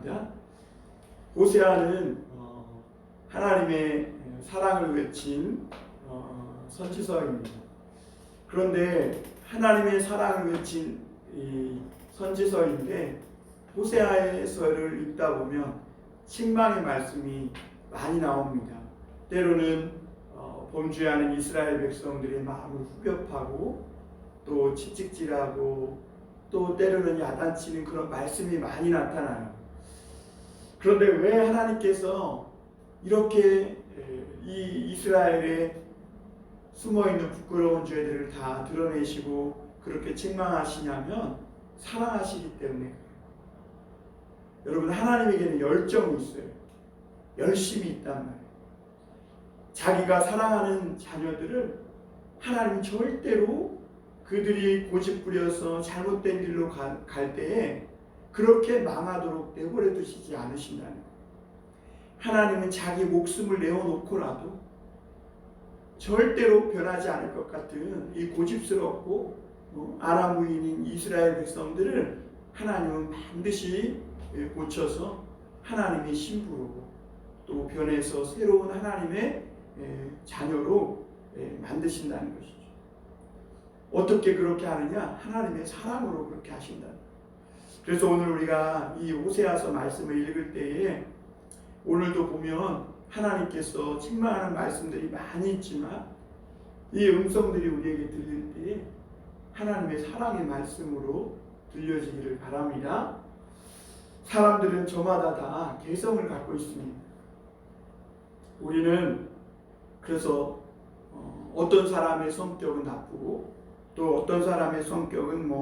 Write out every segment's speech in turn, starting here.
바랍니다. 호세아는 하나님의 사랑을 외친 선지서입니다. 그런데 하나님의 사랑을 외친 이 선지서인데 호세아서를 읽다 보면 책망의 말씀이 많이 나옵니다. 때로는 범죄하는 이스라엘 백성들의 마음을 후벼파고 또 채찍질하고 또 때로는 야단치는 그런 말씀이 많이 나타나요. 그런데 왜 하나님께서 이렇게 이 이스라엘의 숨어있는 부끄러운 죄들을 다 드러내시고 그렇게 책망하시냐면 사랑하시기 때문에 그래요. 여러분, 하나님에게는 열정이 있어요. 열심이 있단 말이에요. 자기가 사랑하는 자녀들을 하나님 절대로 그들이 고집부려서 잘못된 길로 갈 때에 그렇게 망하도록 내버려 두시지 않으신다는 거예요. 하나님은 자기 목숨을 내어놓고라도 절대로 변하지 않을 것 같은 이 고집스럽고 아람무인인 이스라엘 백성들을 하나님은 반드시 고쳐서 하나님의 신부로 또 변해서 새로운 하나님의 자녀로 만드신다는 것이죠. 어떻게 그렇게 하느냐? 하나님의 사랑으로 그렇게 하신다. 그래서 오늘 우리가 이 호세아서 말씀을 읽을 때에 오늘도 보면 하나님께서 책망하는 말씀들이 많이 있지만 이 음성들이 우리에게 들릴 때에 하나님의 사랑의 말씀으로 들려지기를 바랍니다. 사람들은 저마다 다 개성을 갖고 있습니다. 우리는 그래서 어떤 사람의 성격은 나쁘고 또 어떤 사람의 성격은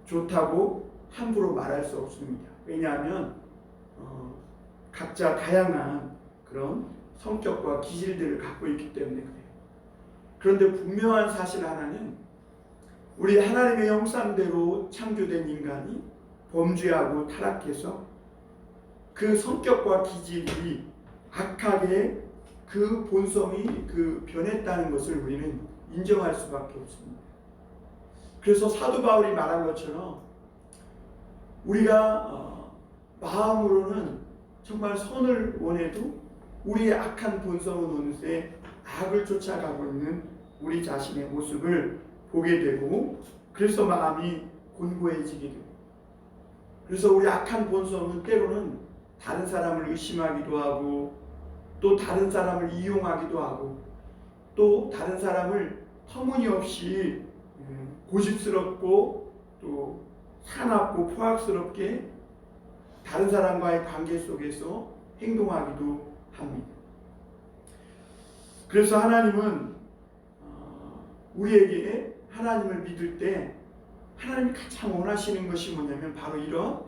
좋다고 함부로 말할 수 없습니다. 왜냐하면 각자 다양한 그런 성격과 기질들을 갖고 있기 때문에 그래요. 그런데 분명한 사실 하나는 우리 하나님의 형상대로 창조된 인간이 범죄하고 타락해서 그 성격과 기질이 악하게 그 본성이 변했다는 것을 우리는 인정할 수밖에 없습니다. 그래서 사도 바울이 말한 것처럼 우리가 마음으로는 정말 선을 원해도 우리의 악한 본성은 어느새 악을 쫓아가고 있는 우리 자신의 모습을 보게 되고 그래서 마음이 곤고해지게 되고 그래서 우리 악한 본성은 때로는 다른 사람을 의심하기도 하고 또 다른 사람을 이용하기도 하고 또 다른 사람을 터무니없이 고집스럽고 또 사납고 포악스럽게 다른 사람과의 관계 속에서 행동하기도 합니다. 그래서 하나님은 우리에게 하나님을 믿을 때 하나님이 가장 원하시는 것이 뭐냐면 바로 이런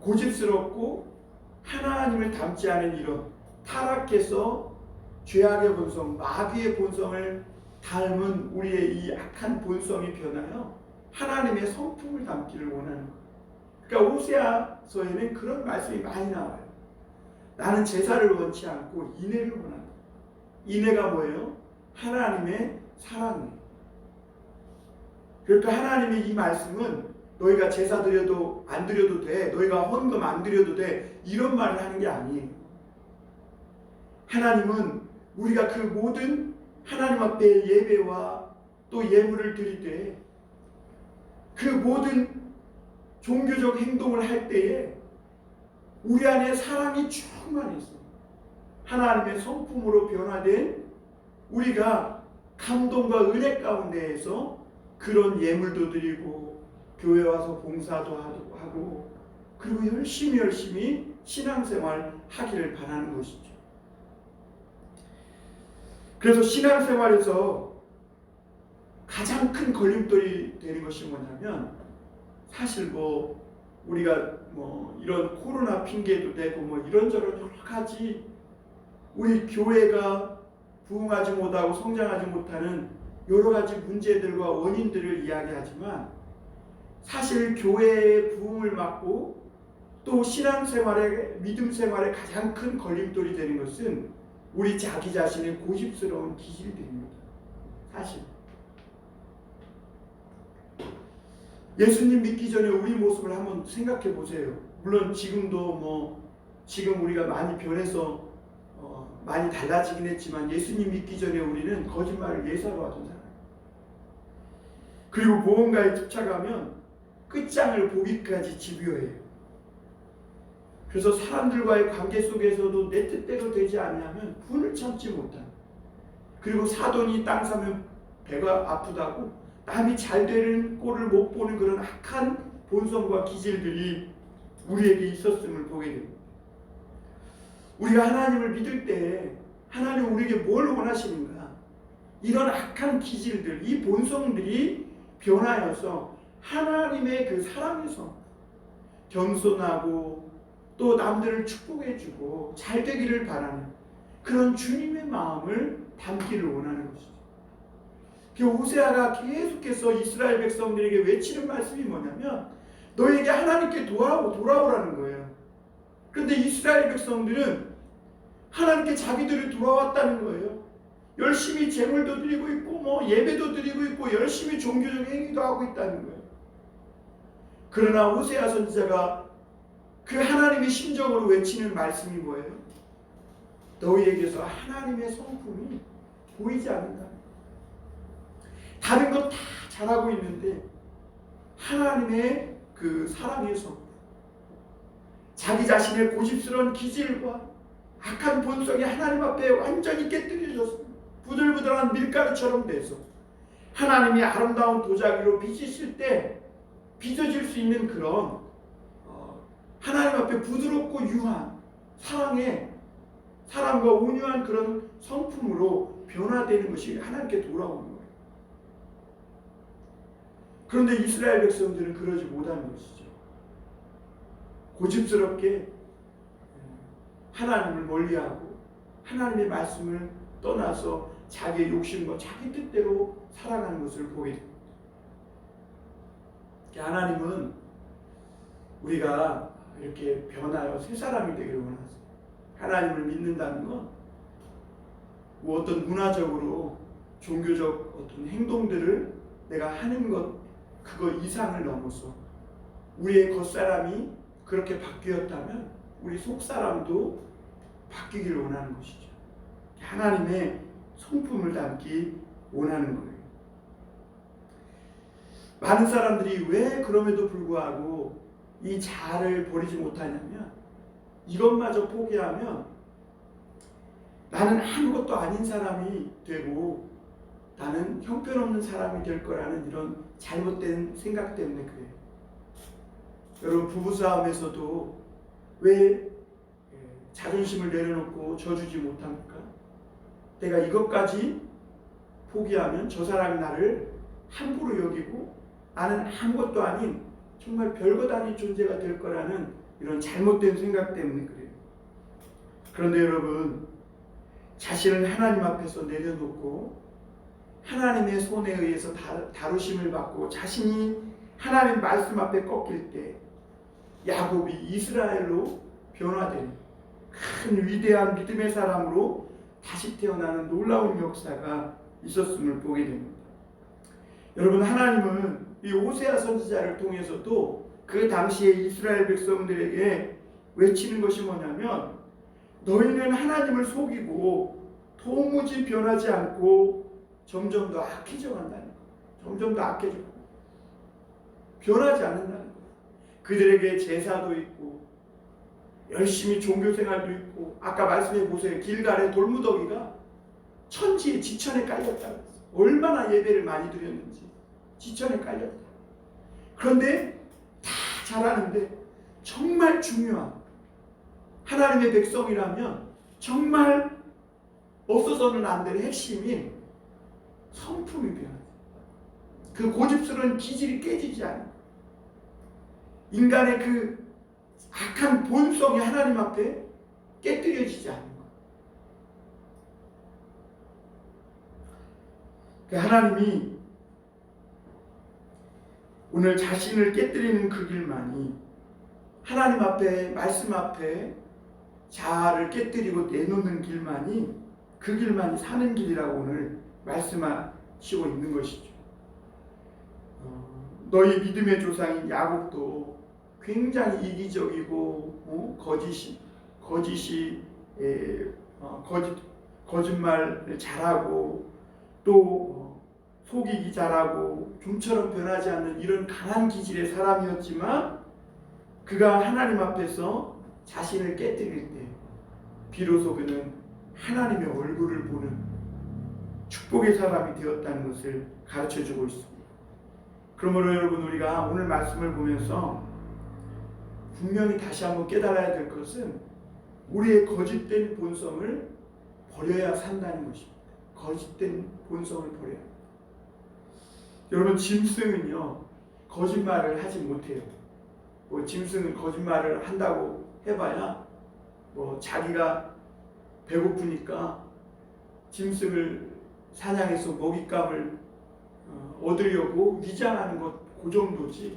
고집스럽고 하나님을 닮지 않은 이런 타락해서 죄악의 본성, 마귀의 본성을 닮은 우리의 이 악한 본성이 변하여 하나님의 성품을 담기를 원하는 거예요. 그러니까 호세아서에는 그런 말씀이 많이 나와요. 나는 제사를 원치 않고 인애를 원한다. 인애가 뭐예요? 하나님의 사랑이에요. 그러니까 하나님의 이 말씀은 너희가 제사 드려도 안 드려도 돼, 너희가 헌금 안 드려도 돼, 이런 말을 하는 게 아니에요. 하나님은 우리가 그 모든 하나님 앞에 예배와 또 예물을 드릴 때 그 모든 종교적 행동을 할 때에 우리 안에 사랑이 충만해서 하나님의 성품으로 변화된 우리가 감동과 은혜 가운데에서 그런 예물도 드리고 교회 와서 봉사도 하고 그리고 열심히 신앙생활 하기를 바라는 것이죠. 그래서 신앙생활에서 가장 큰 걸림돌이 되는 것이 뭐냐면 사실 우리가 이런 코로나 핑계도 되고 이런저런 여러 가지 우리 교회가 부흥하지 못하고 성장하지 못하는 여러 가지 문제들과 원인들을 이야기하지만 사실 교회의 부흥을 막고 또 신앙생활의 믿음 생활의 가장 큰 걸림돌이 되는 것은 우리 자기 자신의 고집스러운 기질들입니다. 사실 예수님 믿기 전에 우리 모습을 한번 생각해 보세요. 물론 지금 우리가 많이 변해서 많이 달라지긴 했지만 예수님 믿기 전에 우리는 거짓말을 예사로 하던 사람. 그리고 무언가에 집착하면 끝장을 보기까지 집요해요. 그래서 사람들과의 관계 속에서도 내 뜻대로 되지 않으면 분을 참지 못한. 그리고 사돈이 땅 사면 배가 아프다고 남이 잘 되는 꼴을 못 보는 그런 악한 본성과 기질들이 우리에게 있었음을 보게 됩니다. 우리가 하나님을 믿을 때 하나님 우리에게 뭘 원하시는가? 이런 악한 기질들, 이 본성들이 변하여서 하나님의 그 사랑에서 겸손하고 또 남들을 축복해주고 잘 되기를 바라는 그런 주님의 마음을 담기를 원하는 것이죠. 호세아가 계속해서 이스라엘 백성들에게 외치는 말씀이 뭐냐면 너에게 하나님께 돌아오라는 거예요. 그런데 이스라엘 백성들은 하나님께 자기들이 돌아왔다는 거예요. 열심히 제물도 드리고 있고 예배도 드리고 있고 열심히 종교적 행위도 하고 있다는 거예요. 그러나 호세아 선지자가 그 하나님의 심정으로 외치는 말씀이 뭐예요? 너희에게서 하나님의 성품이 보이지 않는다. 다른 것 다 잘하고 있는데 하나님의 그 사랑의 성품, 자기 자신의 고집스러운 기질과 악한 본성이 하나님 앞에 완전히 깨뜨려졌습니다. 부들부들한 밀가루처럼 돼서 하나님이 아름다운 도자기로 빚으실 때 빚어질 수 있는 그런 하나님 앞에 부드럽고 유한 사랑과 온유한 그런 성품으로 변화되는 것이 하나님께 돌아오는 거예요. 그런데 이스라엘 백성들은 그러지 못하는 것이죠. 고집스럽게 하나님을 멀리하고 하나님의 말씀을 떠나서 자기의 욕심과 자기 뜻대로 살아가는 것을 보게 됩니다. 하나님은 우리가 이렇게 변하여 새 사람이 되기를 원하세요. 하나님을 믿는다는 건 어떤 문화적으로 종교적 어떤 행동들을 내가 하는 것 그거 이상을 넘어서 우리의 겉사람이 그렇게 바뀌었다면 우리 속사람도 바뀌기를 원하는 것이죠. 하나님의 성품을 담기 원하는 거예요. 많은 사람들이 왜 그럼에도 불구하고 이 자아를 버리지 못하냐면 이것마저 포기하면 나는 아무것도 아닌 사람이 되고 나는 형편없는 사람이 될 거라는 이런 잘못된 생각 때문에 그래요. 여러분 부부싸움에서도 왜 자존심을 내려놓고 져주지 못합니까? 내가 이것까지 포기하면 저 사람이 나를 함부로 여기고 나는 아무것도 아닌 정말 별것 아닌 존재가 될 거라는 이런 잘못된 생각 때문에 그래요. 그런데 여러분 자신을 하나님 앞에서 내려놓고 하나님의 손에 의해서 다루심을 받고 자신이 하나님 말씀 앞에 꺾일 때 야곱이 이스라엘로 변화되는 큰 위대한 믿음의 사람으로 다시 태어나는 놀라운 역사가 있었음을 보게 됩니다. 여러분 하나님은 이 호세아 선지자를 통해서도 그 당시에 이스라엘 백성들에게 외치는 것이 뭐냐면 너희는 하나님을 속이고 도무지 변하지 않고 점점 더 악해져 간다는 것. 점점 더 악해져 간다. 변하지 않는다는 것. 그들에게 제사도 있고 열심히 종교생활도 있고 아까 말씀해 보세요. 길갈의 돌무더기가 천지에 지천에 깔렸다고 했어요. 얼마나 예배를 많이 드렸는지 지천에 깔렸다. 그런데 다 잘하는데 정말 중요한 하나님의 백성이라면 정말 없어서는 안 될 핵심인 성품이 변하죠. 그 고집스러운 기질이 깨지지 않아요. 인간의 그 악한 본성이 하나님 앞에 깨뜨려지지 않는 거예요. 하나님이 오늘 자신을 깨뜨리는 그 길만이 하나님 앞에 말씀 앞에 자아를 깨뜨리고 내놓는 길만이 그 길만이 사는 길이라고 오늘 말씀하시고 있는 것이죠. 너희 믿음의 조상인 야곱도 굉장히 이기적이고 거짓말을 잘하고 또 속이기 잘하고 좀처럼 변하지 않는 이런 강한 기질의 사람이었지만 그가 하나님 앞에서 자신을 깨뜨릴 때 비로소 그는 하나님의 얼굴을 보는 축복의 사람이 되었다는 것을 가르쳐주고 있습니다. 그러므로 여러분, 우리가 오늘 말씀을 보면서 분명히 다시 한번 깨달아야 될 것은 우리의 거짓된 본성을 버려야 산다는 것입니다. 거짓된 본성을 버려야 합니다. 여러분, 짐승은요 거짓말을 하지 못해요. 짐승은 거짓말을 한다고 해봐야 자기가 배고프니까 짐승을 사냥해서 먹잇감을 얻으려고 위장하는 것, 그 정도지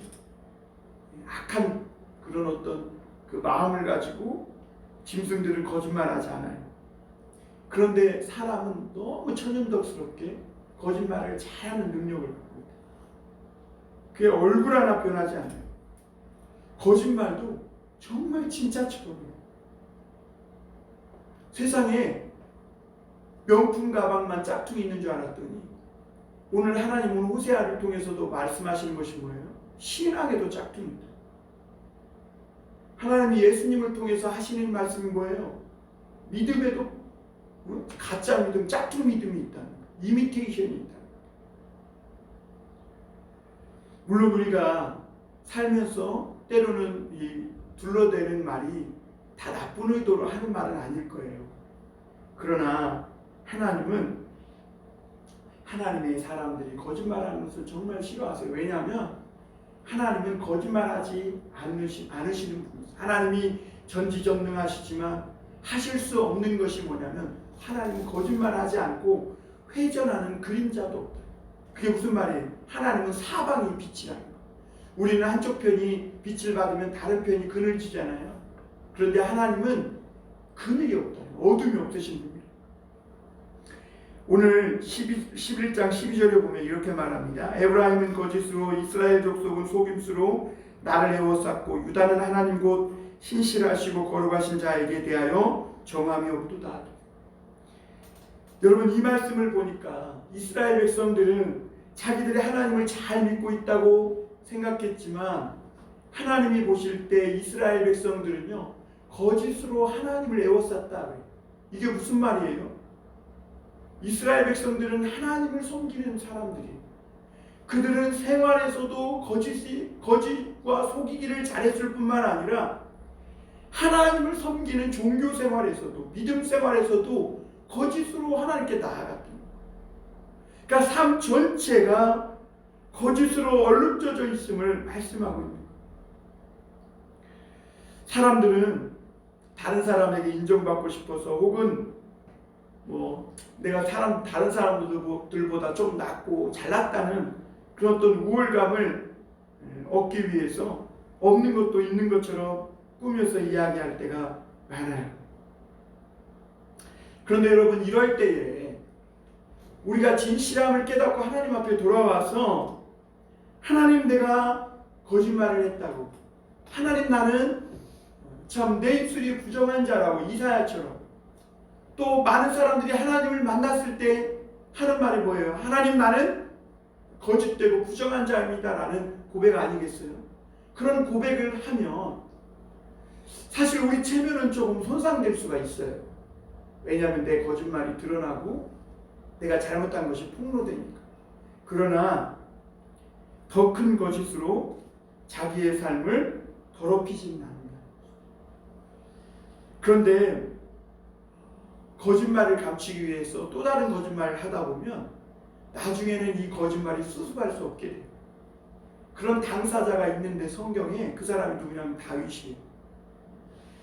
악한 그런 어떤 그 마음을 가지고 짐승들은 거짓말하지 않아요. 그런데 사람은 너무 천연덕스럽게 거짓말을 잘하는 능력을 갖고 있다. 그게 얼굴 하나 변하지 않아요. 거짓말도 정말 진짜처럼요. 세상에 명품 가방만 짝퉁이 있는 줄 알았더니 오늘 하나님은 호세아를 통해서도 말씀하시는 것이 뭐예요? 신앙에도 짝퉁입니다. 하나님이 예수님을 통해서 하시는 말씀이 뭐예요? 믿음에도 가짜 믿음, 짝퉁 믿음이 있다. 이미테이션이 있다. 물론 우리가 살면서 때로는 이 둘러대는 말이 다 나쁜 의도로 하는 말은 아닐 거예요. 그러나 하나님은 하나님의 사람들이 거짓말하는 것을 정말 싫어하세요. 왜냐하면 하나님은 거짓말하지 않으시는 분이세요. 하나님이 전지전능하시지만 하실 수 없는 것이 뭐냐면 하나님은 거짓말하지 않고 회전하는 그림자도 없다. 그게 무슨 말이에요? 하나님은 사방이 빛이라는 거예요. 우리는 한쪽 편이 빛을 받으면 다른 편이 그늘지잖아요. 그런데 하나님은 그늘이 없다. 어둠이 없으신 분이에요. 오늘 11장 12절에 보면 이렇게 말합니다. 에브라임은 거짓으로 이스라엘 족속은 속임수로 나를 에워쌌고 유다는 하나님 곧 신실하시고 거룩하신 자에게 대하여 정함이 없도다. 여러분, 이 말씀을 보니까 이스라엘 백성들은 자기들이 하나님을 잘 믿고 있다고 생각했지만 하나님이 보실 때 이스라엘 백성들은요 거짓으로 하나님을 에워쌌다. 이게 무슨 말이에요? 이스라엘 백성들은 하나님을 섬기는 사람들이에요. 그들은 생활에서도 거짓과 속이기를 잘했을 뿐만 아니라 하나님을 섬기는 종교 생활에서도 믿음 생활에서도 거짓으로 하나님께 나아갔던 거예요. 그러니까 삶 전체가 거짓으로 얼룩져져 있음을 말씀하고 있는 거예요. 사람들은 다른 사람에게 인정받고 싶어서 혹은 내가 다른 사람들보다 좀 낫고 잘났다는 그런 어떤 우월감을 얻기 위해서 없는 것도 있는 것처럼 꾸며서 이야기할 때가 많아요. 그런데 여러분, 이럴 때에 우리가 진실함을 깨닫고 하나님 앞에 돌아와서 하나님, 내가 거짓말을 했다고, 하나님, 나는 참 내 입술이 부정한 자라고, 이사야처럼. 또 많은 사람들이 하나님을 만났을 때 하는 말이 뭐예요? 하나님, 나는 거짓되고 부정한 자입니다 라는 고백 아니겠어요? 그런 고백을 하면 사실 우리 체면은 조금 손상될 수가 있어요. 왜냐하면 내 거짓말이 드러나고 내가 잘못한 것이 폭로되니까. 그러나 더 큰 거짓으로 자기의 삶을 더럽히지는 않는다. 그런데 거짓말을 감추기 위해서 또 다른 거짓말을 하다 보면 나중에는 이 거짓말이 수습할 수 없게 돼요. 그런 당사자가 있는데 성경에 그 사람이 누구냐면 다윗이에요.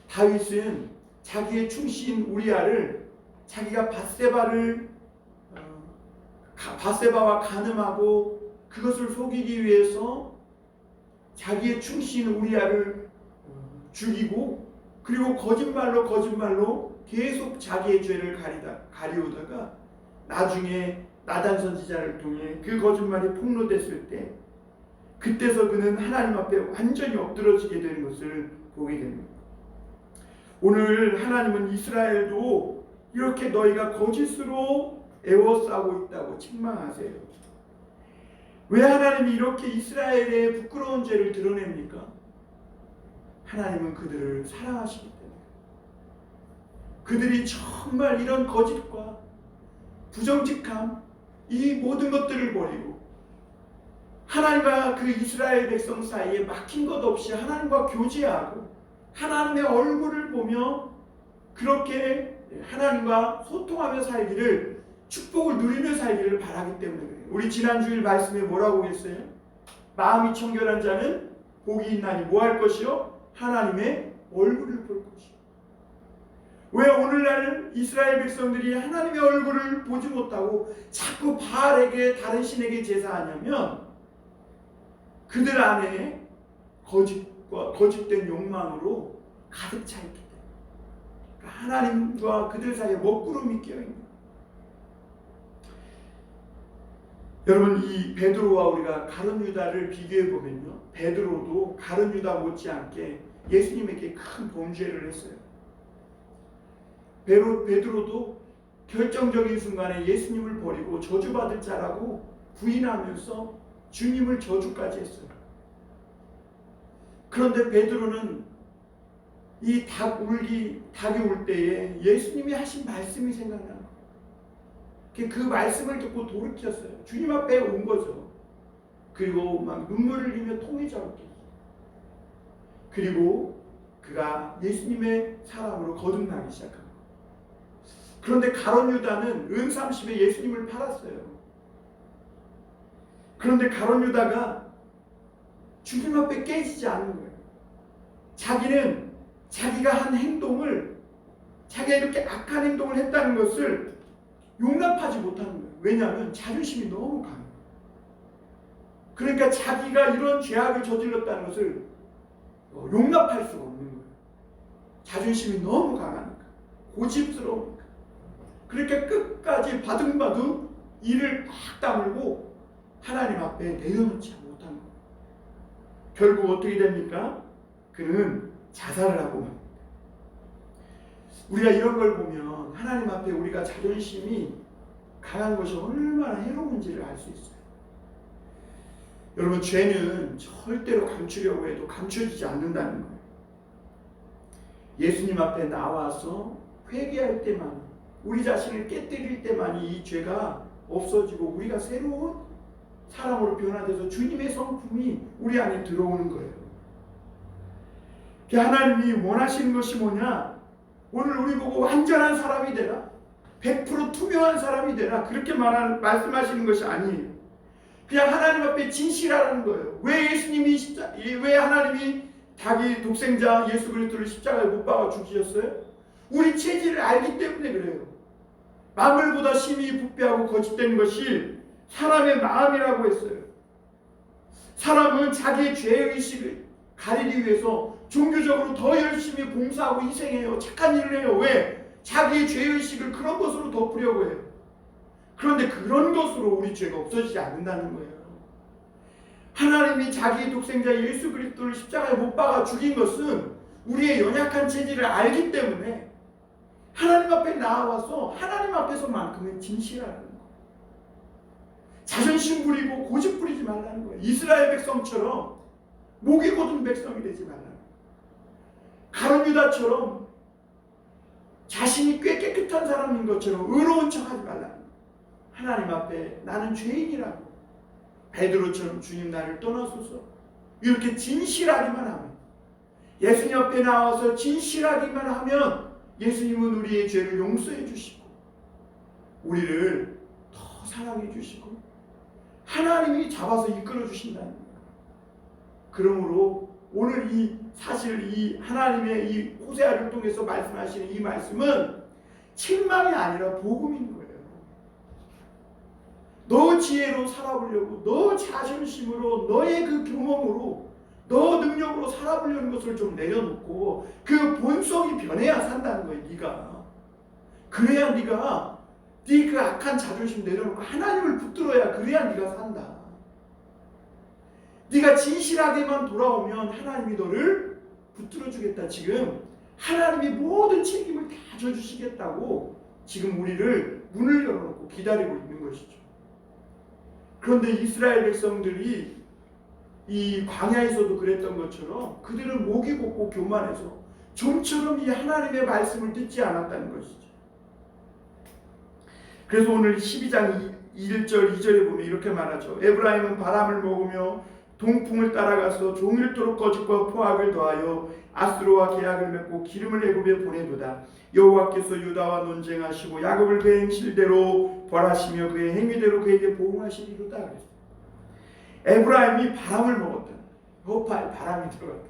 다윗은 자기의 충신 우리아를 자기가 밧세바와 간음하고 그것을 속이기 위해서 자기의 충신 우리아를 죽이고 그리고 거짓말로 계속 자기의 죄를 가리우다가 나중에 나단 선지자를 통해 그 거짓말이 폭로됐을 때 그때서 그는 하나님 앞에 완전히 엎드러지게 되는 것을 보게 됩니다. 오늘 하나님은 이스라엘도 이렇게 너희가 거짓으로 애워싸고 있다고 책망하세요. 왜 하나님이 이렇게 이스라엘의 부끄러운 죄를 드러냅니까? 하나님은 그들을 사랑하시기 때문에. 그들이 정말 이런 거짓과 부정직함, 이 모든 것들을 버리고 하나님과 그 이스라엘 백성 사이에 막힌 것 없이 하나님과 교제하고 하나님의 얼굴을 보며 그렇게 하나님과 소통하며 살기를, 축복을 누리며 살기를 바라기 때문에 그래요. 우리 지난주일 말씀에 뭐라고 했어요? 마음이 청결한 자는 복이 있나니 뭐 할 것이요? 하나님의 얼굴을 볼 것이요. 왜 오늘날 이스라엘 백성들이 하나님의 얼굴을 보지 못하고 자꾸 바알에게, 다른 신에게 제사하냐면 그들 안에 거짓된 욕망으로 가득 차 있기 때문에. 그러니까 하나님과 그들 사이에 먹구름이 끼어 있는. 여러분, 이 베드로와 우리가 가룟 유다를 비교해 보면요, 베드로도 가룟 유다 못지않게 예수님에게 큰 범죄를 했어요. 베드로도 결정적인 순간에 예수님을 버리고 저주받을 자라고 부인하면서 주님을 저주까지 했어요. 그런데 베드로는 이 닭이 울 때에 예수님이 하신 말씀이 생각나는 거예요. 그 말씀을 듣고 돌이켰어요. 주님 앞에 온 거죠. 그리고 막 눈물을 흘리며 통에 잡았겠어요. 그리고 그가 예수님의 사람으로 거듭나기 시작합니다. 그런데 가룟 유다는 은 30에 예수님을 팔았어요. 그런데 가룟 유다가 주님 앞에 깨지지 않는 거예요. 자기는 자기가 한 행동을, 자기가 이렇게 악한 행동을 했다는 것을 용납하지 못하는 거예요. 왜냐하면 자존심이 너무 강해요. 그러니까 자기가 이런 죄악을 저질렀다는 것을 용납할 수가 없는 거예요. 자존심이 너무 강하니까, 고집스러우니까. 그러니까 끝까지 바둥바둥 이를 꽉 다물고 하나님 앞에 내려놓지 못한 거예요. 결국 어떻게 됩니까? 그는 자살을 하고 맙니다. 우리가 이런 걸 보면 하나님 앞에 우리가 자존심이 강한 것이 얼마나 해로운지를 알 수 있어요. 여러분, 죄는 절대로 감추려고 해도 감춰지지 않는다는 거예요. 예수님 앞에 나와서 회개할 때만, 우리 자신을 깨뜨릴 때만이 이 죄가 없어지고 우리가 새로운 사람으로 변화돼서 주님의 성품이 우리 안에 들어오는 거예요. 하나님이 원하시는 것이 뭐냐? 오늘 우리 보고 완전한 사람이 되라, 100% 투명한 사람이 되라, 그렇게 말씀하시는 것이 아니에요. 그냥 하나님 앞에 진실하라는 거예요. 왜 하나님이 자기 독생자 예수 그리스도를 십자가에 못 박아 죽이셨어요? 우리 체질을 알기 때문에 그래요. 만물보다 심히 부패하고 거짓된 것이 사람의 마음이라고 했어요. 사람은 자기의 죄의식을 가리기 위해서 종교적으로 더 열심히 봉사하고 희생해요. 착한 일을 해요. 왜? 자기의 죄의식을 그런 것으로 덮으려고 해요. 그런데 그런 것으로 우리 죄가 없어지지 않는다는 거예요. 하나님이 자기의 독생자 예수 그리스도를 십자가에 못 박아 죽인 것은 우리의 연약한 체질을 알기 때문에 하나님 앞에 나와서 하나님 앞에서만큼은 진실하라는 거예요. 자존심 부리고 고집 부리지 말라는 거예요. 이스라엘 백성처럼 목이 곧은 백성이 되지 말라는 거예요. 가룟 유다처럼 자신이 꽤 깨끗한 사람인 것처럼 의로운 척하지 말라는 거예요. 하나님 앞에 나는 죄인이라고, 베드로처럼 주님 나를 떠나소서, 이렇게 진실하기만 하면, 예수님 앞에 나와서 진실하기만 하면 예수님은 우리의 죄를 용서해 주시고 우리를 더 사랑해 주시고 하나님이 잡아서 이끌어 주신다는 거예요. 그러므로 오늘 이 하나님의 이 호세아를 통해서 말씀하시는 이 말씀은 책망이 아니라 복음인 거예요. 너 지혜로 살아보려고, 너 자존심으로, 너의 그 경험으로, 너 능력으로 살아보려는 것을 좀 내려놓고 그 본성이 변해야 산다는 거예요. 네가 그래야 네가 네 그 악한 자존심 내려놓고 하나님을 붙들어야, 그래야 네가 산다. 네가 진실하게만 돌아오면 하나님이 너를 붙들어 주겠다. 지금 하나님이 모든 책임을 다 져주시겠다고 지금 우리를 문을 열어놓고 기다리고 있는 것이죠. 그런데 이스라엘 백성들이 이 광야에서도 그랬던 것처럼 그들은 목이 곧고 교만해서 좀처럼 이 하나님의 말씀을 듣지 않았다는 것이죠. 그래서 오늘 12장 1절 2절에 보면 이렇게 말하죠. 에브라임은 바람을 먹으며 동풍을 따라가서 종일토록 거짓과 포악을 더하여 아스로와 계약을 맺고 기름을 애굽에 보내도다. 여호와께서 유다와 논쟁하시고 야곱을 그의 행실대로 벌하시며 그의 행위대로 그에게 보응하시리로다. 그랬어요. 에브라임이 바람을 먹었다. 호파에 바람이 들어갔다.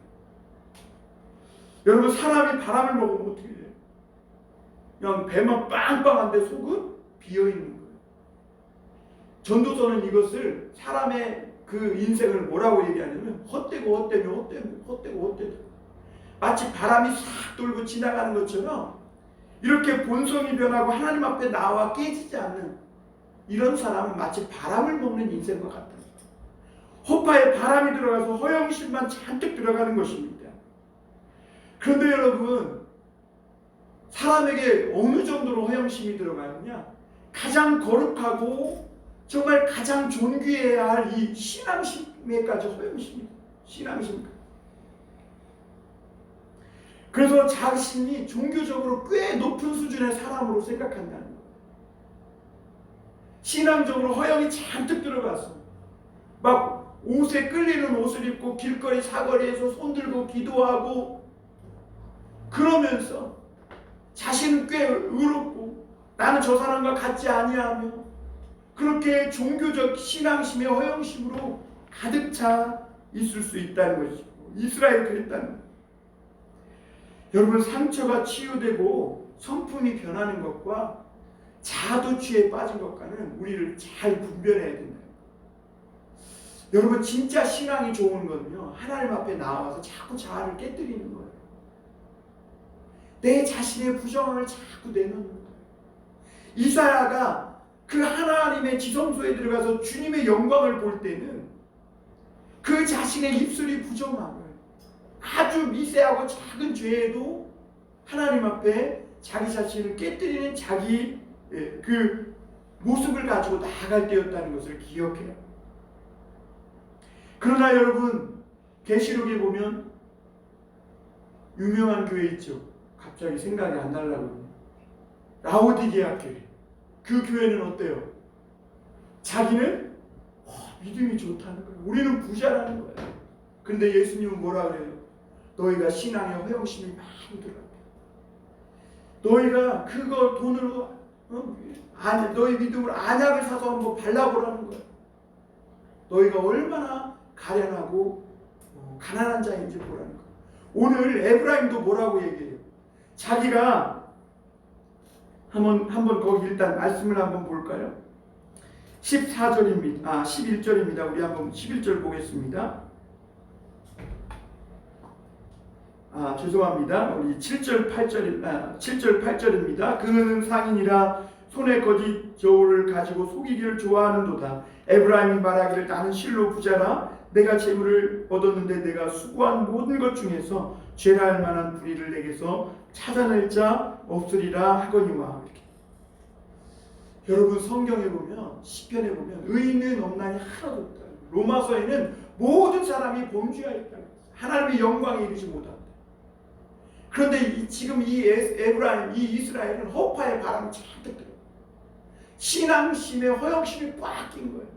여러분, 사람이 바람을 먹으면 어떻게 돼요? 그냥 배만 빵빵한데 속은 비어있는 거예요. 전도서는 이것을 사람의 그 인생을 뭐라고 얘기하냐면 헛되고 마치 바람이 싹 돌고 지나가는 것처럼 이렇게 본성이 변하고 하나님 앞에 나와 깨지지 않는 이런 사람은 마치 바람을 먹는 인생과 같다. 호파에 바람이 들어가서 허영심만 잔뜩 들어가는 것입니다. 그런데 여러분, 사람에게 어느 정도로 허영심이 들어가느냐? 가장 거룩하고 정말 가장 존귀해야 할 이 신앙심에까지 허영심입니다. 신앙심. 그래서 자신이 종교적으로 꽤 높은 수준의 사람으로 생각한다는 거예요. 신앙적으로 허영이 잔뜩 들어갔어. 막 옷에 끌리는 옷을 입고 길거리 사거리에서 손들고 기도하고 그러면서 자신은 꽤 의롭고 나는 저 사람과 같지 아니하며 그렇게 종교적 신앙심의 허영심으로 가득 차 있을 수 있다는 것이고 이스라엘이 그랬다는 거예요. 여러분, 상처가 치유되고 성품이 변하는 것과 자아도취에 빠진 것과는 우리를 잘 분별해야 된다. 여러분, 진짜 신앙이 좋은 거는요, 하나님 앞에 나와서 자꾸 자아를 깨뜨리는 거예요. 내 자신의 부정을 자꾸 내놓는 거예요. 이사야가 그 하나님의 지성소에 들어가서 주님의 영광을 볼 때는 그 자신의 입술이 부정한 거예요. 아주 미세하고 작은 죄에도 하나님 앞에 자기 자신을 깨뜨리는 자기 그 모습을 가지고 나아갈 때였다는 것을 기억해요. 그러나 여러분, 계시록에 보면 유명한 교회 있죠. 갑자기 생각이 안 나려고. 라오디게아 교회. 그 교회는 어때요? 자기는 믿음이 좋다는 거예요. 우리는 부자라는 거예요. 근데 예수님은 뭐라 그래요? 너희가 신앙에 허영심이 많이 들어갔다. 너희가 그거 돈으로 너희 믿음으로 안약을 사서 한번 발라보라는 거예요. 너희가 얼마나 가련하고 가난한 자인지 보라는 거예요. 오늘 에브라임도 뭐라고 얘기해요? 자기가 한번 거기 일단 말씀을 한번 볼까요? 14절입니다. 11절입니다. 우리 한번 11절 보겠습니다. 죄송합니다. 우리 7절 8절입니다. 그는 상인이라 손에 거짓 저울을 가지고 속이기를 좋아하는도다. 에브라임이 말하기를 나는 실로 부자라 내가 재물을 얻었는데 내가 수고한 모든 것 중에서 죄랄 만한 불의를 내게서 찾아낼 자 없으리라 하거니와. 이렇게. 여러분, 성경에 보면 시편에 보면 의인은 없나니 하나도 없다. 로마서에는 모든 사람이 범죄하였다. 하나님의 영광에 이르지 못한다. 그런데 지금 이 에브라임, 이 이스라엘은 허파의 바람이 잔뜩 들어요. 신앙심의 허영심이 꽉 낀 거예요.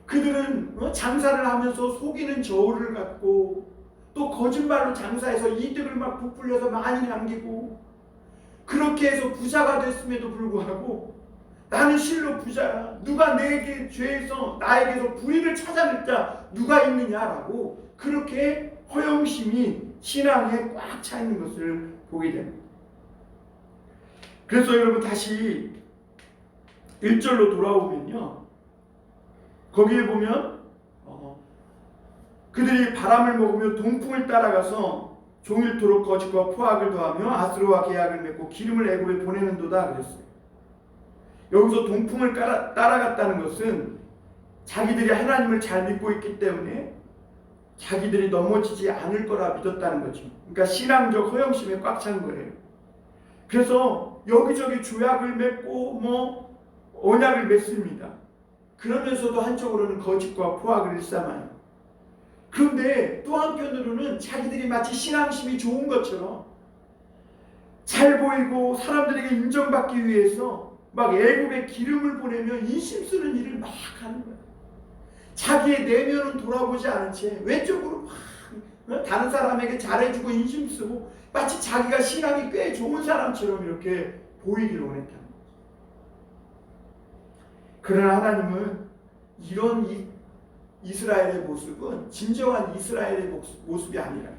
그들은 장사를 하면서 속이는 저울을 갖고 또 거짓말로 장사해서 이득을 막 부풀려서 많이 남기고 그렇게 해서 부자가 됐음에도 불구하고 나는 실로 부자야. 누가 내게 죄에서 나에게서 불의를 찾아낼 자 누가 있느냐라고 그렇게 허영심이 신앙에 꽉 차 있는 것을 보게 됩니다. 그래서 여러분 다시 1절로 돌아오면요. 거기에 보면 그들이 바람을 먹으며 동풍을 따라가서 종일토록 거짓과 포악을 더하며 아스로와 계약을 맺고 기름을 애굽에 보내는도다 그랬어요. 여기서 동풍을 따라갔다는 것은 자기들이 하나님을 잘 믿고 있기 때문에 자기들이 넘어지지 않을 거라 믿었다는 거죠. 그러니까 신앙적 허영심에 꽉 찬 거예요. 그래서 여기저기 조약을 맺고 언약을 맺습니다. 그러면서도 한쪽으로는 거짓과 포악을 일삼아요. 그런데 또 한편으로는 자기들이 마치 신앙심이 좋은 것처럼 잘 보이고 사람들에게 인정받기 위해서 막 애굽에 기름을 보내며 인심 쓰는 일을 막 하는 거예요. 자기의 내면은 돌아보지 않은 채 외적으로 막 다른 사람에게 잘해주고 인심 쓰고 마치 자기가 신앙이 꽤 좋은 사람처럼 이렇게 보이기를 원했다는 거죠. 그러나 하나님은 이런 이스라엘의 모습은 진정한 이스라엘의 모습이 아니라,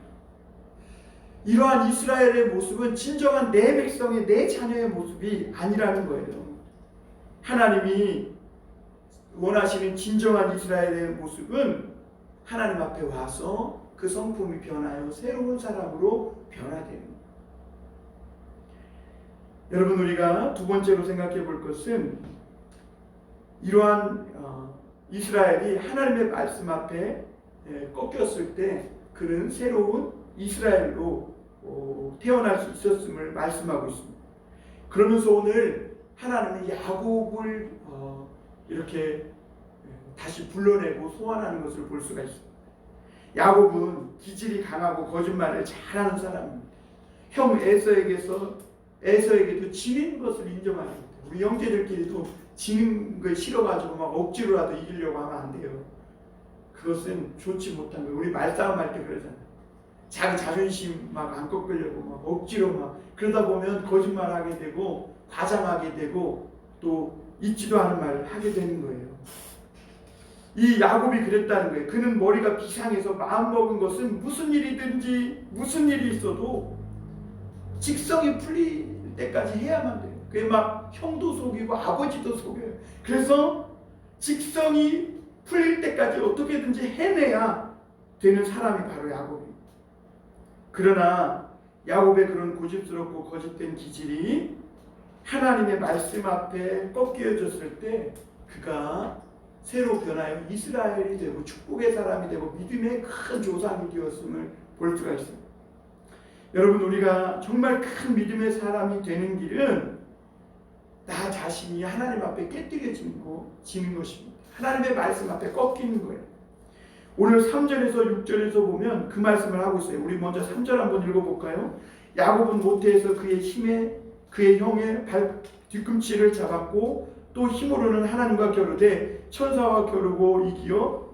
이러한 이스라엘의 모습은 진정한 내 백성의, 내 자녀의 모습이 아니라는 거예요. 하나님이 원하시는 진정한 이스라엘의 모습은 하나님 앞에 와서 그 성품이 변하여 새로운 사람으로 변화되는 거예요. 여러분, 우리가 두 번째로 생각해 볼 것은 이러한 이스라엘이 하나님의 말씀 앞에 꺾였을 때 그는 새로운 이스라엘로 태어날 수 있었음을 말씀하고 있습니다. 그러면서 오늘 하나님은 야곱을 이렇게 다시 불러내고 소환하는 것을 볼 수가 있습니다. 야곱은 기질이 강하고 거짓말을 잘하는 사람입니다. 형 에서에게도 지는 것을 인정합니다. 우리 형제들끼리도 지는 걸 싫어가지고 막 억지로라도 이기려고 하면 안 돼요. 그것은 좋지 못한 거예요. 우리 말싸움 할 때 그러잖아요. 자기 자존심 막 안 꺾으려고 막 억지로 막 그러다 보면 거짓말하게 되고 과장하게 되고 또 있지도 않은 말을 하게 되는 거예요. 이 야곱이 그랬다는 거예요. 그는 머리가 비상해서 마음먹은 것은 무슨 일이든지 무슨 일이 있어도 직성이 풀릴 때까지 해야만 돼요. 그게 막 형도 속이고 아버지도 속여요. 그래서 직성이 풀릴 때까지 어떻게든지 해내야 되는 사람이 바로 야곱입니다. 그러나 야곱의 그런 고집스럽고 거짓된 기질이 하나님의 말씀 앞에 꺾여졌을 때 그가 새로 변하여 이스라엘이 되고 축복의 사람이 되고 믿음의 큰 조상이 되었음을 볼 수가 있습니다. 여러분, 우리가 정말 큰 믿음의 사람이 되는 길은 나 자신이 하나님 앞에 깨뜨려지는 것입니다. 하나님의 말씀 앞에 꺾이는 거예요. 오늘 3절에서 6절에서 보면 그 말씀을 하고 있어요. 우리 먼저 3절 한번 읽어볼까요? 야곱은 모태에서 그의 형의 뒤꿈치를 잡았고 또 힘으로는 하나님과 겨루되 천사와 겨루고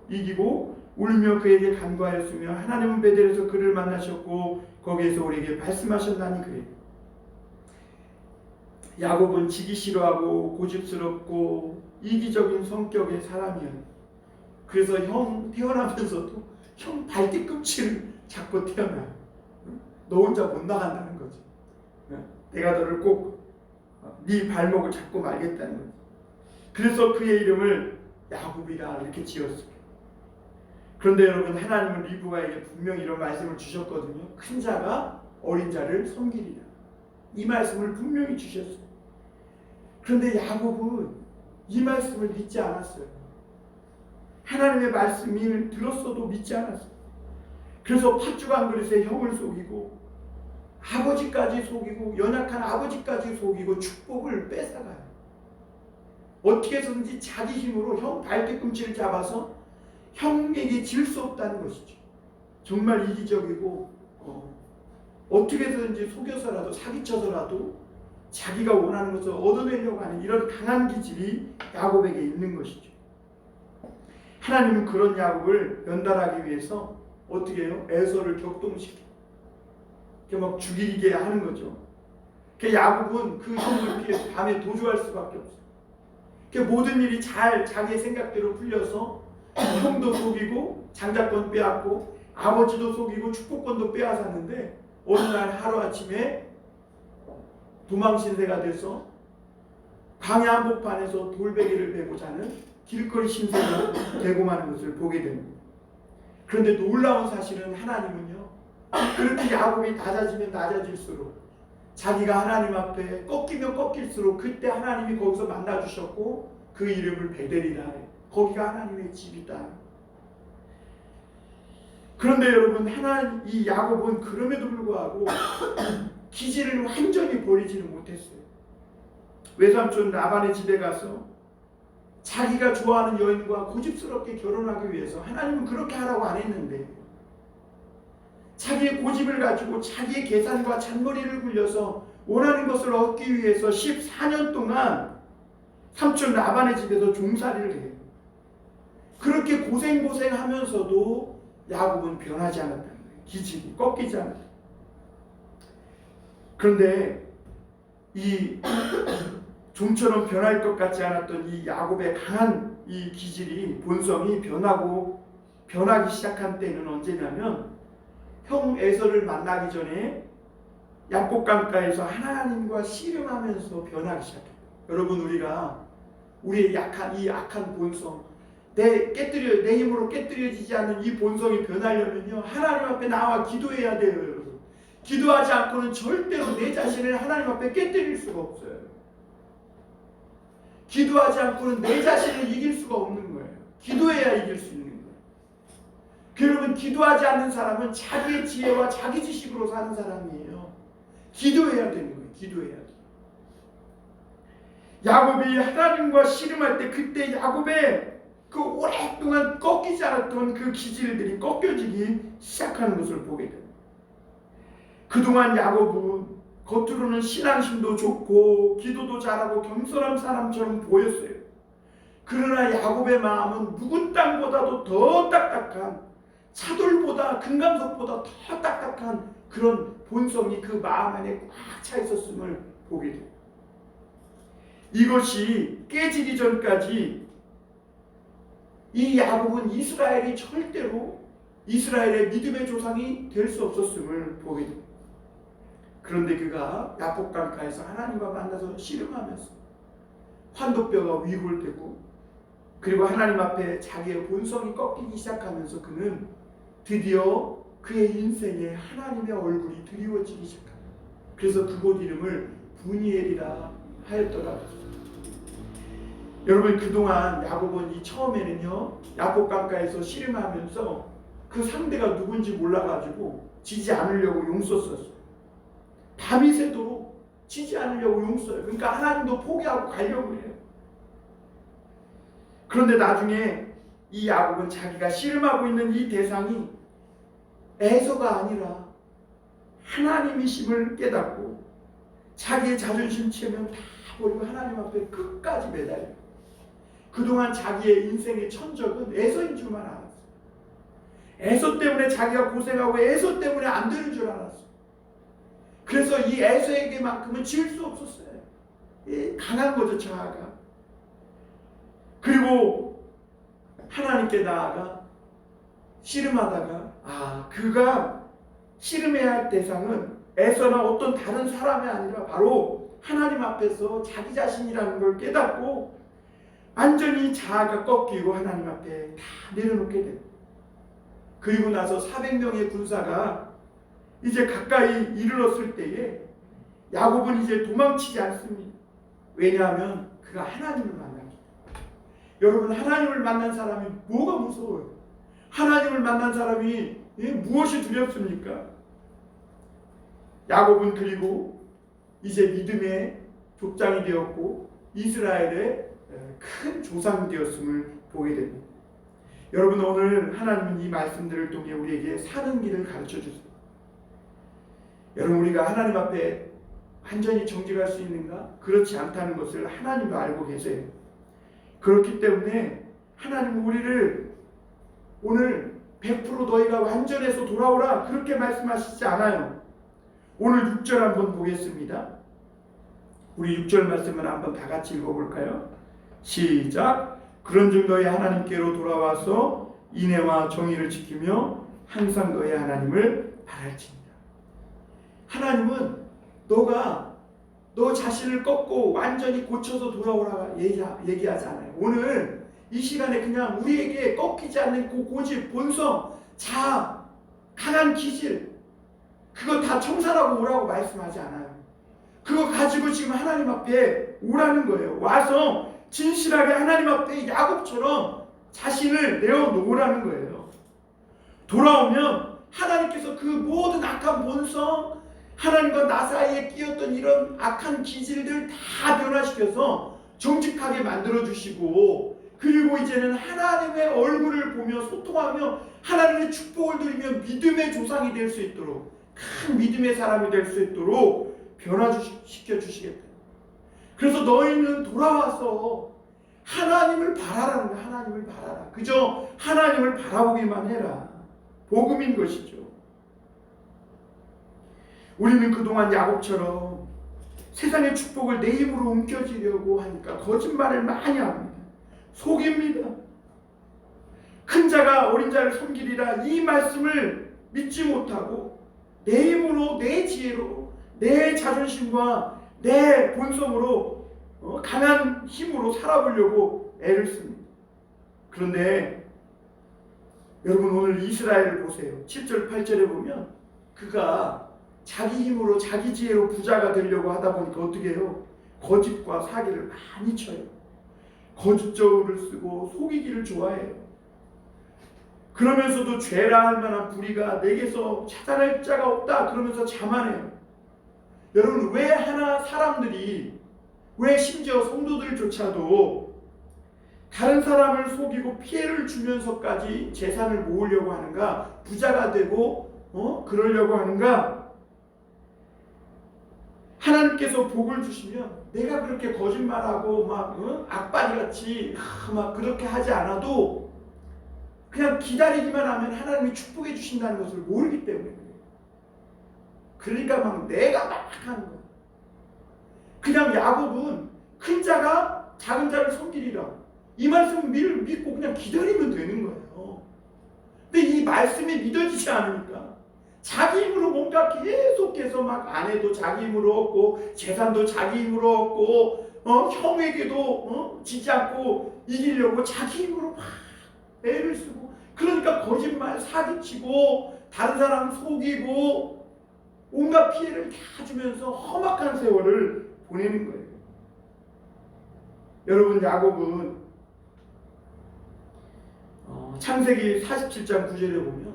이기고 울며 그에게 간구하였으며 하나님은 베델에서 그를 만나셨고 거기에서 우리에게 말씀하셨나니 그래. 야곱은 지기 싫어하고 고집스럽고 이기적인 성격의 사람이에요. 그래서 형 태어나면서도 형 발뒤꿈치를 잡고 태어나요. 너 혼자 못 나간다는 거죠. 내가 너를 꼭 네 발목을 잡고 말겠다는 거죠. 그래서 그의 이름을 야곱이라 이렇게 지었어요. 그런데 여러분, 하나님은 리브가에게 분명히 이런 말씀을 주셨거든요. 큰 자가 어린 자를 섬기리라. 이 말씀을 분명히 주셨어요. 그런데 야곱은 이 말씀을 믿지 않았어요. 하나님의 말씀을 들었어도 믿지 않았어요. 그래서 팥죽 한 그릇에 형을 속이고 아버지까지 속이고 연약한 아버지까지 속이고 축복을 뺏어가요. 어떻게 해서든지 자기 힘으로 형 발뒤꿈치를 잡아서 형에게 질 수 없다는 것이죠. 정말 이기적이고 어떻게 해서든지 속여서라도 사기쳐서라도 자기가 원하는 것을 얻어내려고 하는 이런 강한 기질이 야곱에게 있는 것이죠. 하나님은 그런 야곱을 연단하기 위해서 어떻게 해요? 에서를 격동시켜 막 죽이게 하는 거죠. 야곱은 그 형을 피해서 밤에 도주할 수밖에 없어요. 모든 일이 잘 자기의 생각대로 풀려서 형도 속이고 장자권 빼앗고 아버지도 속이고 축복권도 빼앗았는데 어느 날 하루아침에 도망신세가 돼서 광야 한복판에서 돌베개를 베고 자는 길거리 신세가 되고 마는 것을 보게 됩니다. 그런데 놀라운 사실은 하나님은요, 그렇게 야곱이 낮아지면 낮아질수록 자기가 하나님 앞에 꺾이면 꺾일수록 그때 하나님이 거기서 만나주셨고 그 이름을 베델이라 해요. 거기가 하나님의 집이다. 그런데 여러분, 이 야곱은 그럼에도 불구하고 기질을 완전히 버리지는 못했어요. 외삼촌 라반의 집에 가서 자기가 좋아하는 여인과 고집스럽게 결혼하기 위해서, 하나님은 그렇게 하라고 안 했는데 자기의 고집을 가지고 자기의 계산과 잔머리를 굴려서 원하는 것을 얻기 위해서 14년 동안 삼촌 라반의 집에서 종살이를 해요. 그렇게 고생하면서도 야곱은 변하지 않았다는 거예요. 기질이 꺾이지 않았다. 그런데 이 좀처럼 변할 것 같지 않았던 이 야곱의 강한 이 기질이, 본성이 변하기 시작한 때는 언제냐면 형 에서를 만나기 전에 야복강가에서 하나님과 씨름하면서 변하기 시작해요. 여러분, 우리가 우리의 악한 본성, 내 힘으로 깨뜨려지지 않는 이 본성이 변하려면요, 하나님 앞에 나와 기도해야 돼요. 여러분, 기도하지 않고는 절대로 내 자신을 하나님 앞에 깨뜨릴 수가 없어요. 기도하지 않고는 내 자신을 이길 수가 없는 거예요. 기도해야 이길 수 있는 거예요. 여러분, 기도하지 않는 사람은 자기의 지혜와 자기 지식으로 사는 사람이에요. 기도해야 되는 거예요. 기도해야 돼요. 야곱이 하나님과 씨름할 때, 그때 야곱의 그 오랫동안 꺾이지 않았던 그 기질들이 꺾여지기 시작하는 것을 보게 됩니다. 그동안 야곱은 겉으로는 신앙심도 좋고 기도도 잘하고 겸손한 사람처럼 보였어요. 그러나 야곱의 마음은 묵은 땅보다도 더 딱딱한, 차돌보다, 금감석보다 더 딱딱한 그런 본성이 그 마음 안에 꽉 차 있었음을 보게 돼요. 이것이 깨지기 전까지 이 야곱은 이스라엘이 절대로 이스라엘의 믿음의 조상이 될 수 없었음을 보게 됩니다. 그런데 그가 야복강가에서 하나님과 만나서 씨름하면서 환도뼈가 위골되고, 그리고 하나님 앞에 자기의 본성이 꺾이기 시작하면서 그는 드디어 그의 인생에 하나님의 얼굴이 드리워지기 시작합니다. 그래서 그곳 이름을 브니엘이라 하였더라. 여러분, 그동안 야곱은 처음에는요, 야복강가에서 씨름하면서 그 상대가 누군지 몰라가지고 지지 않으려고 용 썼었어요. 밤이 새도록 지지 않으려고 용 써요. 그러니까 하나님도 포기하고 가려고 해요. 그런데 나중에 이 야곱은 자기가 씨름하고 있는 이 대상이 에서가 아니라 하나님이심을 깨닫고 자기의 자존심 체면 다 버리고 하나님 앞에 끝까지 매달려요. 그동안 자기의 인생의 천적은 에서인 줄만 알았어요. 에서 때문에 자기가 고생하고 에서 때문에 안 되는 줄 알았어요. 그래서 이 에서에게만큼은 질 수 없었어요. 강한 거죠, 자아가. 그리고 하나님께 나아가 씨름하다가 그가 씨름해야 할 대상은 에서나 어떤 다른 사람이 아니라 바로 하나님 앞에서 자기 자신이라는 걸 깨닫고 완전히 자아가 꺾이고 하나님 앞에 다 내려놓게 됩니다. 그리고 나서 400명의 군사가 이제 가까이 이르렀을 때에 야곱은 이제 도망치지 않습니다. 왜냐하면 그가 하나님을 만납니다. 여러분, 하나님을 만난 사람이 뭐가 무서워요? 하나님을 만난 사람이 무엇이 두렵습니까? 야곱은 그리고 이제 믿음의 족장이 되었고 이스라엘의 큰 조상이 되었음을 보게 됩니다. 여러분, 오늘 하나님은 이 말씀들을 통해 우리에게 사는 길을 가르쳐 주세요. 여러분, 우리가 하나님 앞에 완전히 정직할 수 있는가? 그렇지 않다는 것을 하나님도 알고 계세요. 그렇기 때문에 하나님은 우리를 오늘 100% 너희가 완전해서 돌아오라 그렇게 말씀하시지 않아요. 오늘 6절 한번 보겠습니다. 우리 6절 말씀을 한번 다 같이 읽어볼까요? 시작. 그런즉 너희 하나님께로 돌아와서 인애와 정의를 지키며 항상 너희 하나님을 바랄지니라. 하나님은 너가 너 자신을 꺾고 완전히 고쳐서 돌아오라 얘기하지 않아요. 오늘 이 시간에 그냥 우리에게 꺾이지 않는 고집, 본성, 자아, 강한 기질, 그거 다 청산하고 오라고 말씀하지 않아요. 그거 가지고 지금 하나님 앞에 오라는 거예요. 와서 진실하게 하나님 앞에 야곱처럼 자신을 내어놓으라는 거예요. 돌아오면 하나님께서 그 모든 악한 본성, 하나님과 나 사이에 끼었던 이런 악한 기질들 다 변화시켜서 정직하게 만들어주시고, 그리고 이제는 하나님의 얼굴을 보며 소통하며 하나님의 축복을 누리며 믿음의 조상이 될 수 있도록, 큰 믿음의 사람이 될 수 있도록 변화시켜 주시겠다. 그래서 너희는 돌아와서 하나님을 바라라는 거야. 하나님을 바라라. 그저 하나님을 바라보기만 해라. 복음인 것이죠. 우리는 그동안 야곱처럼 세상의 축복을 내 힘으로 움켜쥐려고 하니까 거짓말을 많이 합니다. 속입니다. 큰 자가 어린 자를 섬기리라, 이 말씀을 믿지 못하고 내 힘으로, 내 지혜로, 내 자존심과 내 본성으로 강한 힘으로 살아보려고 애를 씁니다. 그런데 여러분, 오늘 이스라엘을 보세요. 7절 8절에 보면 그가 자기 힘으로 자기 지혜로 부자가 되려고 하다 보니까 어떻게 해요? 거짓과 사기를 많이 쳐요. 거짓저울을 쓰고 속이기를 좋아해요. 그러면서도 죄라 할 만한 불의가 내게서 찾아낼 자가 없다 그러면서 자만해요. 여러분, 왜 사람들이, 왜 심지어 성도들조차도 다른 사람을 속이고 피해를 주면서까지 재산을 모으려고 하는가? 부자가 되고 그러려고 하는가? 하나님께서 복을 주시면 내가 그렇게 거짓말하고 막 악바리같이 막 그렇게 하지 않아도 그냥 기다리기만 하면 하나님이 축복해 주신다는 것을 모르기 때문에 그래요. 그러니까 막 내가 막 하는 거예요. 그냥 야곱은 큰 자가 작은 자를 섬기리라, 이 말씀을 믿고 그냥 기다리면 되는 거예요. 근데 이 말씀이 믿어지지 않으니까 자기 힘으로 뭔가 계속해서 막 아내도 자기 힘으로 얻고 재산도 자기 힘으로 얻고 형에게도 지지 않고 이기려고 자기 힘으로 막 애를 쓰고, 그러니까 거짓말 사기치고 다른 사람 속이고 온갖 피해를 다 주면서 험악한 세월을 보내는 거예요. 여러분, 야곱은 창세기 47장 9절에 보면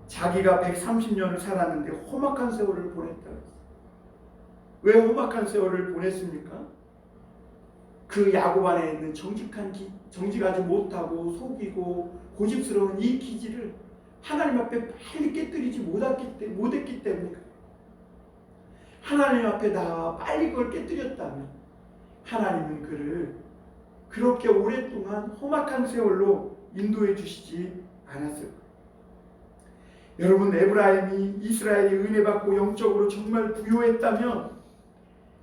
자기가 130년을 살았는데 험악한 세월을 보냈다. 왜 험악한 세월을 보냈습니까? 그 야곱 안에 있는 정직하지 못하고 속이고 고집스러운 이 기질을 하나님 앞에 빨리 깨뜨리지 못했기 때문에 그래요. 하나님 앞에 나와 빨리 그걸 깨뜨렸다면 하나님은 그를 그렇게 오랫동안 험악한 세월로 인도해 주시지 않았을 거예요. 여러분, 에브라임이 이스라엘이 은혜 받고 영적으로 정말 부요했다면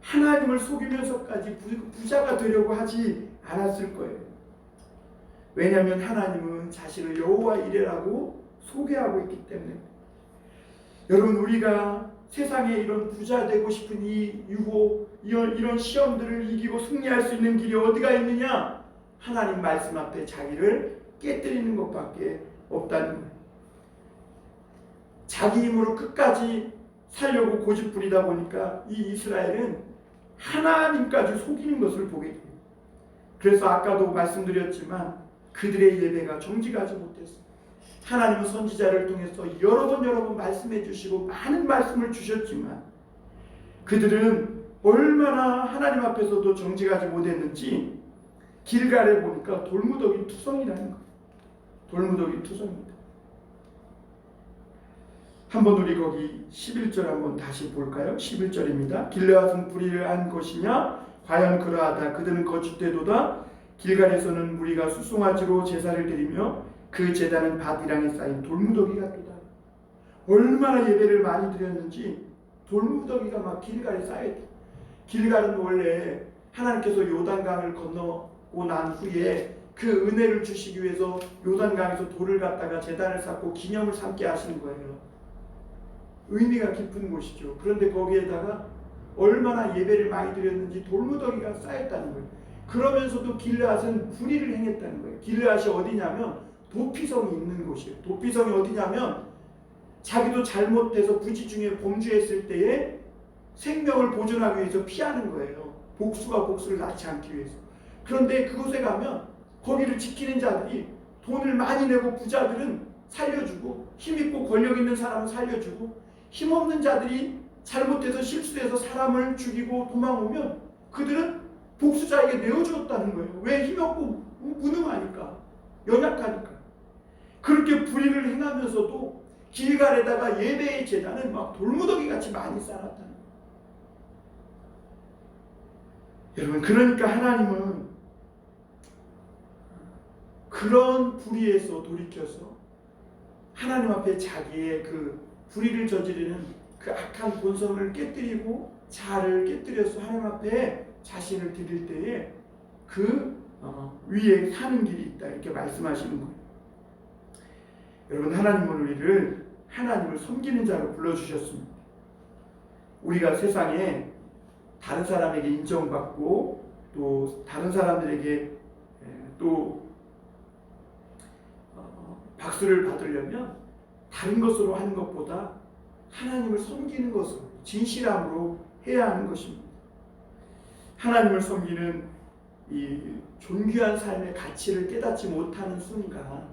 하나님을 속이면서까지 부자가 되려고 하지 않았을 거예요. 왜냐하면 하나님은 자신을 여호와 이레라고 소개하고 있기 때문에. 여러분, 우리가 세상에 이런 부자 되고 싶은 이 유혹, 이런 시험들을 이기고 승리할 수 있는 길이 어디가 있느냐? 하나님 말씀 앞에 자기를 깨뜨리는 것밖에 없다는 거예요. 자기 힘으로 끝까지 살려고 고집부리다 보니까 이 이스라엘은 하나님까지 속이는 것을 보게 돼요. 그래서 아까도 말씀드렸지만 그들의 예배가 정직하지 못했어요. 하나님은 선지자를 통해서 여러 번 말씀해 주시고 많은 말씀을 주셨지만 그들은 얼마나 하나님 앞에서도 정직하지 못했는지 길갈에 보니까 돌무더기 투성이라는 거예요. 돌무더기 투성입니다. 한번 우리 거기 11절 한번 다시 볼까요? 11절입니다. 길르앗은 불의한 것이냐? 과연 그러하다. 그들은 거짓되도다. 길갈에서는 무리가 수송아지로 제사를 드리며 그 제단은 밭이랑에 쌓인 돌무더기 같도다. 얼마나 예배를 많이 드렸는지 돌무더기가 막 길갈에 쌓였다. 길갈은 원래 하나님께서 요단강을 건너고 난 후에 그 은혜를 주시기 위해서 요단강에서 돌을 갖다가 제단을 쌓고 기념을 삼게 하시는 거예요. 의미가 깊은 곳이죠. 그런데 거기에다가 얼마나 예배를 많이 드렸는지 돌무더기가 쌓였다는 거예요. 그러면서도 길르앗은 불의를 행했다는 거예요. 길르앗이 어디냐면 도피성이 있는 곳이에요. 도피성이 어디냐면 자기도 잘못해서 부지 중에 범죄했을 때에 생명을 보존하기 위해서 피하는 거예요. 복수가 복수를 낳지 않기 위해서. 그런데 그곳에 가면 거기를 지키는 자들이 돈을 많이 내고 부자들은 살려주고 힘있고 권력 있는 사람은 살려주고 힘없는 자들이 잘못해서 실수해서 사람을 죽이고 도망오면 그들은 복수자에게 내어주었다는 거예요. 왜? 힘없고 무능하니까, 연약하니까. 그렇게 불의를 행하면서도 길갈에다가 예배의 제단은 막 돌무더기 같이 많이 쌓았다는 거예요. 여러분, 그러니까 하나님은 그런 불의에서 돌이켜서 하나님 앞에 자기의 그 불의를 저지르는 그 악한 본성을 깨뜨리고 자아를 깨뜨려서 하나님 앞에 자신을 드릴 때에 그 위에 사는 길이 있다, 이렇게 말씀하시는 거예요. 여러분, 하나님은 우리를 하나님을 섬기는 자로 불러주셨습니다. 우리가 세상에 다른 사람에게 인정받고 또 다른 사람들에게 또 박수를 받으려면 다른 것으로 하는 것보다 하나님을 섬기는 것으로 진실함으로 해야 하는 것입니다. 하나님을 섬기는 이 존귀한 삶의 가치를 깨닫지 못하는 순간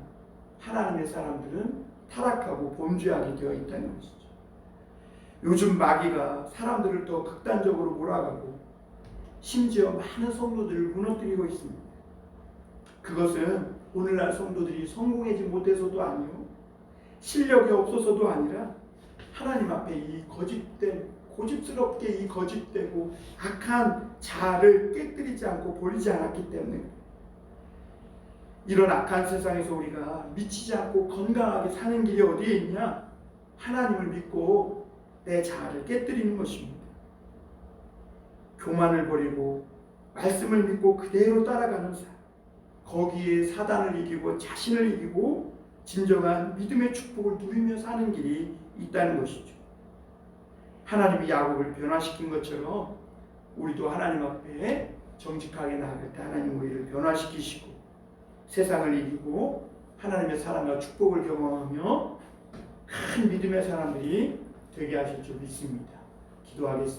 하나님의 사람들은 타락하고 범죄하게 되어 있다는 것이죠. 요즘 마귀가 사람들을 더 극단적으로 몰아가고 심지어 많은 성도들을 무너뜨리고 있습니다. 그것은 오늘날 성도들이 성공하지 못해서도 아니요, 실력이 없어서도 아니라 하나님 앞에 이 고집스럽게 이 거짓되고 악한 자아를 깨뜨리지 않고 버리지 않았기 때문에, 이런 악한 세상에서 우리가 미치지 않고 건강하게 사는 길이 어디에 있냐? 하나님을 믿고 내 자아를 깨뜨리는 것입니다. 교만을 버리고 말씀을 믿고 그대로 따라가는 삶, 거기에 사단을 이기고 자신을 이기고 진정한 믿음의 축복을 누리며 사는 길이 있다는 것이죠. 하나님이 야곱을 변화시킨 것처럼 우리도 하나님 앞에 정직하게 나아갈 때 하나님 우리를 변화시키시고 세상을 이기고 하나님의 사랑과 축복을 경험하며 큰 믿음의 사람들이 되게 하실 줄 믿습니다. 기도하겠습니다.